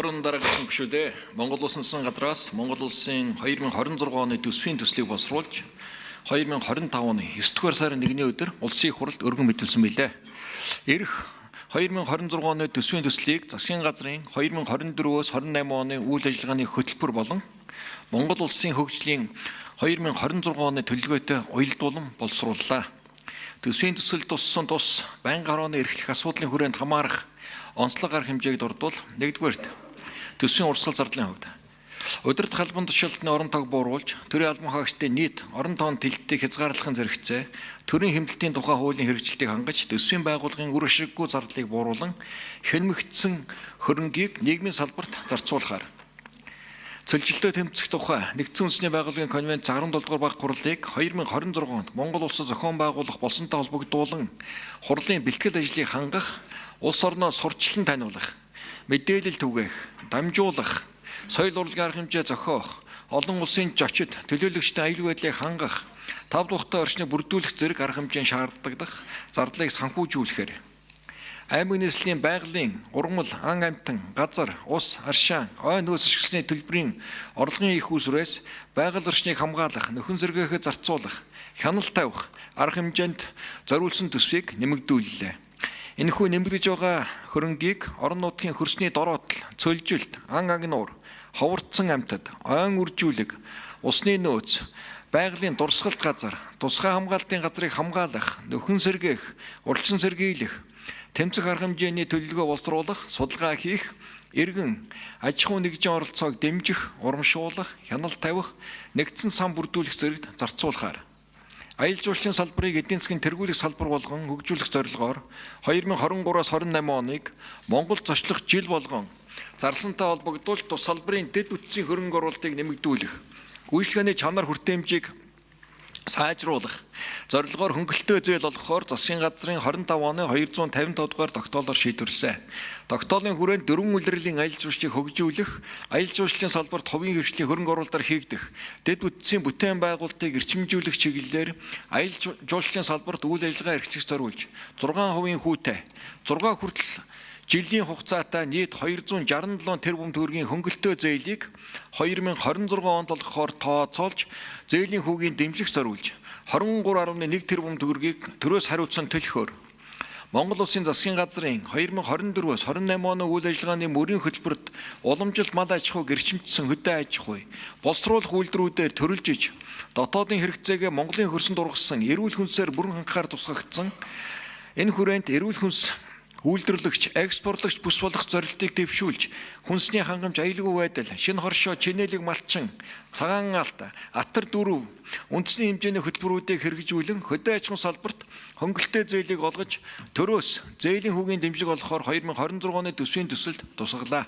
Орон дараагийн гишүүдээ Монгол Улсын газраас Монгол Улсын 2026 оны төсвийн төслийг боловсруулж 2025 оны 9-р сарын 1-ний өдөр улсын хурлд өргөн мэдүүлсэн билээ. Ирэх 2026 оны төсвийн төслийг засгийн газрын 2024-өөс 28 оны үйл ажиллагааны хөтөлбөр болон Монгол Улсын хөгжлийн 2026 оны төлөвлөгөөтэй уялдуулан боловсрууллаа. Төсвийн төсөл туссан тус байнгын хорооны эрхлэх асуудлын хүрээнд хамаарах онцлог арга хэмжээг дурдвал 1-р төсвийн урсгал зардлын хувьд удирдах албан тушаалтны орон тог бууруулж төрийн албан хаагчдын нийт орон тоон тэлэлтийг хязгаарлахын зэрэгцээ төрийн хэмнэлтийн тухай хуулийн хэрэгжилтийг хангаж төсвийн байгууллагын үр ашиггүй зардлыг бууруулан хянмигдсан хөрөнгийг нийгмийн салбарт зарцуулахаар цөлжилтөө тэмцэх тухай нэгдсэн үндэсний байгууллагын конвенц 17 дугаар баг хурлыг 2026 онд Монгол улсад зохион байгуулах болсонтой холбогдуулан хурлын бэлтгэл ажлыг хангах, улс орноо сурчлан таниулах, мэдээлэл түгээх, дамжуулах, соёл урлагийн арга хэмжээ зохиох, олон улсын зочид төлөөлөгчдийн аюулгүй байдлыг хангах, тав тухтай орчныг бүрдүүлэх зэрэг арга хэмжээнд шаардлагадах зардлыг санхүүжүүлэхээр аймаг нийслэлийн байгалийн, ургамал, ан амьтан, газар, ус, аршаан, ой нөөц ашигласны төлбөрийн орлогын их усрээс байгаль орчныг хамгаалах, нөхөн сэргээхээ зарцуулах, хяналт тавих арга хэмжээнд зориулсан төсвийг нэмэгдүүллээ. Энэхүү нэмэгдэж байгаа хөрөнгийг орон нутгийн хөрсний дороотл, цөлжилт, ан агнуур, ховорцсон амьтад, ойн үржүүлэг, усны нөөц, байгалийн дурсгалт газар, тусгай хамгаалтын газрыг хамгаалах, нөхөн сэргээх, урьдчилан сэргийлэх, тэмцэх арга хэмжээний төлөвлөгөө боловсруулах, судалгаа хийх, иргэн аж ахуйн нэгжийн оролцоог дэмжих, урамшуулах, хяналт тавих, нэгдсэн сан бүрдүүлэх зэрэгт зарцуулахаар аялал жуулчлалын салбарыг эдийн засгийн тэргүүлэх салбар болгон хөгжүүлэх зорилгоор 2023-аас 28 оныг Монгол зочлох жил болгон зарласантай холбогдуулж тус салбарын дэд бүтцийн хөрөнгө оруулалтыг нэмэгдүүлэх, үйлчлэгээний чанар хүртээмжийг сайжруулах зорилгоор хөнгөлөлтөө зээл олгохоор засгийн газрын 25 оны 255 дугаар тогтоолоор шийдвэрлэсэн. Тогтоолын хүрээнд 4 улирлын аялал жуулчлалыг хөгжүүлэх, аялал жуулчлалын салбарт хувийн хвшлийн хөрөнгө оруулалтаар хийгдэх, дэд бүтцийн бүтээн байгуулалтыг эрчимжүүлэх чиглэлээр аялал жуулчлалын салбарт үйл ажиллагаа эрхлэх зориулж 6% хүүтэй 6 хүртэл жилийн хугацаатай нийт 267 тэрбум төгрөгийн хөнгөлөлтөө зээлийг 2026 онд олгохоор тооцоолж зээлийн хүүгийн дэмжих зориулж 23.1 тэрбум төгрөгийг төрөөс хариуцсан төлөхөөр Монгол Улсын засгийн газрын 2024-өөс 28 оны үйл ажиллагааны мөрийн хөтөлбөрт уламжилт мал аж ахуйг эрчимжсэн хөдөө аж ахуй, боловсруулах үйлдвэрүүдээр төрөлжиж, дотоодын хэрэгцээгээ Монголын хөрсөнд ургасан эрүүл хүнсээр бүрэн хангахаар тусгагдсан. Энэ хүрээнд эрүүл хүнс үйлдвэрлэгч, экспортлогч бүс болох зорилтыг дэвшүүлж, хүнсний хангамж аюулгүй байдал, шинэ хоршоо, чинээлэг малчин, цагаан алт, атар дөрөв, үндэсний хэмжээний хөтөлбөрүүдийг хэрэгжүүлэн хөдөө аж ахуйн салбарт хөнгөлөлтөө зээлийг олгож, төрөөс зээлийн хүүгийн дэмжиг олгохоор 2026 оны төсвийн төсөлд тусгалаа.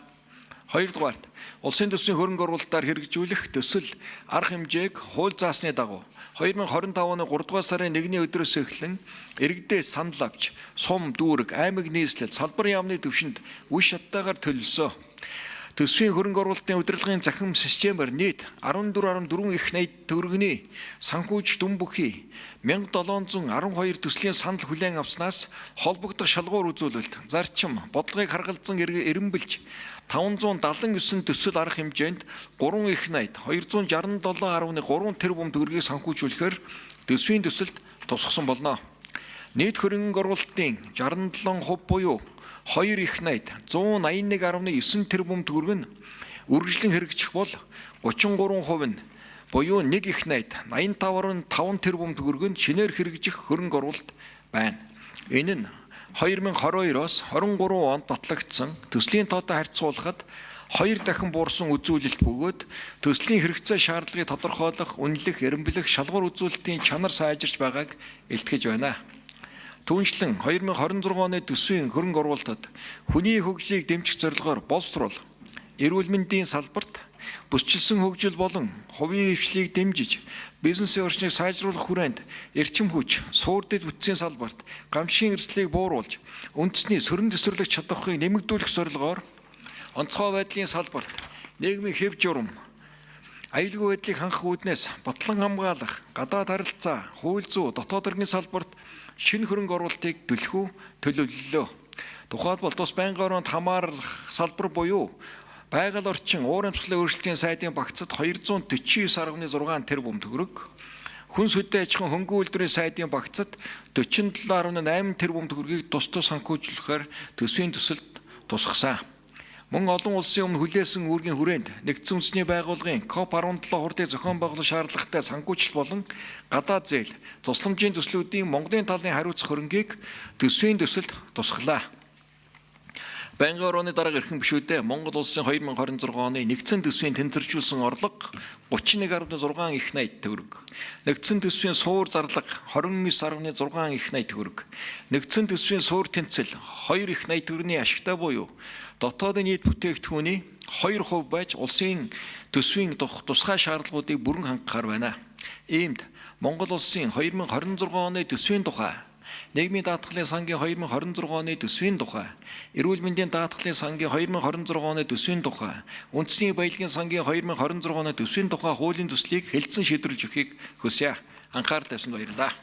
2-дугаарт улсын төсвийн хөрөнгө оруулалтаар хэрэгжүүлэх төсөл арга хэмжээг хууль заасны дагуу 2025 оны 3-р сарын 1-ний өдрөөс эхлэн иргэдээ санал авч сум, дүүрэг, аймаг нийслэл, салбарын яамны түвшинд үе шаттайгаар төлөвлөсөн. Төсвийн хөрөнгө оруулалтын удирдлагын захим системээр нийт 14.4 их найт төгрөгийн санхүүж дүн бүхий 1712 төслийн санал хүлээн авснаас холбогдох шалгуур үзүүлэлт, зарчим, бодлогыг харгалзан эренбэлж 579 төсөл арга хэмжээнд 3 их найт 267.3 тэрбум төгрөгийг санхүүжүүлэхээр төсвийн төсөлд тусгасан болно. Нийт хөрөнгө оруулалтын 67% буюу 2 их найт 181.9 тэрбум төгрөг нь үргэлжлэн хэрэгжих бол 33% нь буюу 1 их найт 85.5 тэрбум төгрөг нь шинээр хэрэгжих хөрөнгө оруулалт байна. Энэ нь 2022-оос 23 онд батлагдсан төслийн тоотой харьцуулахад 2 дахин буурсан үзүүлэлт бөгөөд төслийн хэрэгцээ шаардлагыг тодорхойлох, үнэлэх, эренбэлэх, шалгуур үзүүлэлтийн чанар сайжирч байгааг илтгэж байна. Түүнчлэн 2026 оны төсвийн хөрөнгө оруулалтад хүний хөгжлийг дэмжих зорилгоор боловсруул, эрүүл мэндийн салбарт бүсчилсэн хөгжил болон хувийн хвшлийг дэмжиж, бизнесийн орчныг сайжруулах хүрээнд эрчим хүч, суур дэд бүтцийн салбарт гамшигын эрсдлийг бууруулж, үндэсний сөрөн төсвөрлөх чадварыг нэмэгдүүлэх зорилгоор онцгой байдлын салбарт нийгмийн хэв журам, аюулгүй байдлыг хангах үүднээс батлан хамгаалах, гадаад харилцаа, хууль зүйн, дотоод иргэн салбарт шинэ хөрөнгө оруулалтыг төлөхөө төлөвлөлөө. Тухайлбал тус байнгын ороонд хамаарах салбар буюу Байгаль орчин уур амьсгалын өөрчлөлтийн сайдын багцад 249.6 тэрбум төгрөг, хүнс хөдөө аж ахуйн хөнгөн үйлдвэрийн сайдын багцад 47.8 тэрбум төгрөгийг тус санхүүжүүлэхээр төсвийн төсөлд тусгасан. Мөн олон улсын өмнө хүлээсэн үүргийн хүрээнд нэгдсэн үндэсний байгууллагын COP17 хурдыг зохион байгуулах шаардлагатай санхүүжилт болон гадаад зээл, тусламжийн төслүүдийн Монголын талын хариуцах хөрөнгийг төсвийн төсөлд тусгалаа. Байнгын орооны дарга эрхэм гишүүдээ Монгол улсын 2026 оны нэгдсэн төсвийн тэнцвэржүүлсэн орлого 31.6 их найт төгрөг. Нэгдсэн төсвийн суур зарлага 29.6 их найт төгрөг. Нэгдсэн төсвийн суур тэнцэл 2 их найт төгрөгийн ашигтай буюу дотоодын нийт бүтээгдэхүүний 2% байж улсын төсвийн тусгай шаардлагуудыг бүрэн хангахаар байна. Иймд Монгол улсын 2026 оны төсвийн тухай, нийгмийн даатгалын сангийн 2026 оны төсвийн тухай, эрүүл мэндийн даатгалын сангийн 2026 оны төсвийн тухай, үндэсний баялагын сангийн 2026 оны төсвийн тухай хуулийн төслийг хэлэлцэн шийдвэрлэж өгөхийг хүсье. Анхаарал тавьсанд баярлалаа.